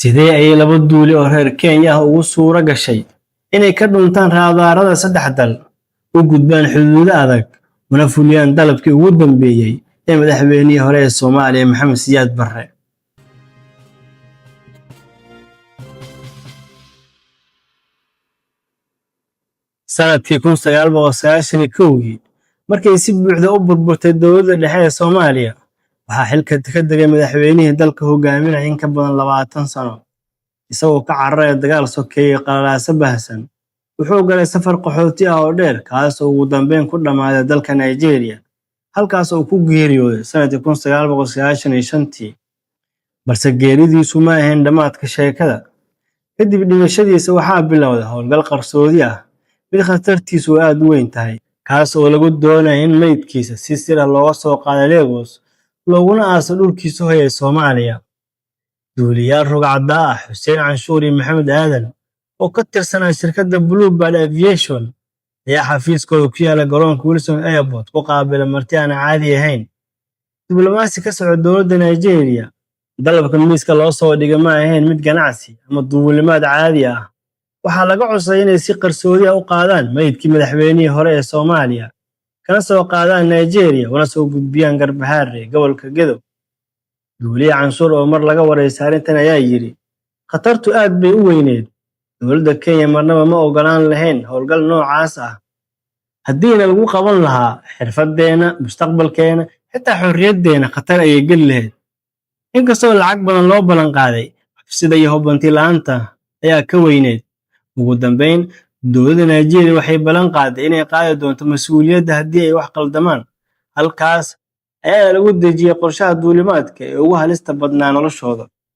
Sidee ayay laba duuli oo reer Kenya ah ugu suura gashay inay ka dhuntaan raadaarada saddex dal, u gudbaan xuduudo adag, una fuliyaan dalabkii ugu dambeeyay ee madaxweynihii hore ee Soomaaliya Maxamed Siyaad Barre? Sanadkii 1991 markay si buuxda u burburtay dowladda dhexe ee Soomaaliya, waxaa xilka ka degay madaxweynihii dalka hogaaminayay in ka badan 20 sano. Isagoo ka cararaya dagaal sokeeye qalalaase baahsan, wuxuu galay safar qaxooti ah oo dheer kaas oo ugu dambeyn ku dhammaaday dalka Nigeria, halkaas oo ku geeriyooday sanadkii 1995. Balse geeridiisu ma ahayn dhammaadka sheekada. Kadib dhimashadiisa waxaa bilowday howlgal qarsoodi ah, mid khatartiisu aad u weyn tahay, kaas oo lagu doonayay in meydkiisa si sir ah looga soo qaado Lagos looguna aaso dhulkiisa hooyo ee Soomaaliya. Duuliyaal rugcadda ah Xuseen Canshuur iyo Maxamed Aadan oo ka tirsanaa shirkadda Bluebird Aviation ayaa xafiiskooda ku yaala garoonka Wilson Airport ku qaabilay marti aan caadi ahayn. Diblomaasi ka socda dowladda Nigeria, dalabka miiska loo soo dhigay ma ahayn mid ganacsi ama duulimaad caadi ah. Waxaa laga codsaday inay si qarsoodi ah u qaadaan meydkii madaxweynihii hore ee Soomaaliya, kana soo qaadaan Nigeria una soo gudbiyaan Garbaharre, gobolka Gedo. Duuliye Canshuur oo mar laga wareysay arrintan ayaa yidhi, khatartu aad bay u weyneyd. Dowladda Kenya marnaba ma ogolaan lahayn howlgal noocaas ah. Haddiina lagu qaban lahaa, xirfaddeena, mustaqbalkeena, xitaa xorriyaddeena khatar ayay geli lahayd. Inkastoo lacag badan loo ballan qaaday, xabsida iyo hubanti la'aanta ayaa ka weyneyd. Ugu dambeyn, dowladda Nigeria waxay ballan qaaday inay qaadi doonto mas'uuliyadda haddii ay wax qaldamaan. Halkaas ayaa lagu dejiyay qorshaha duulimaadka ee ugu halista badnaa noloshooda.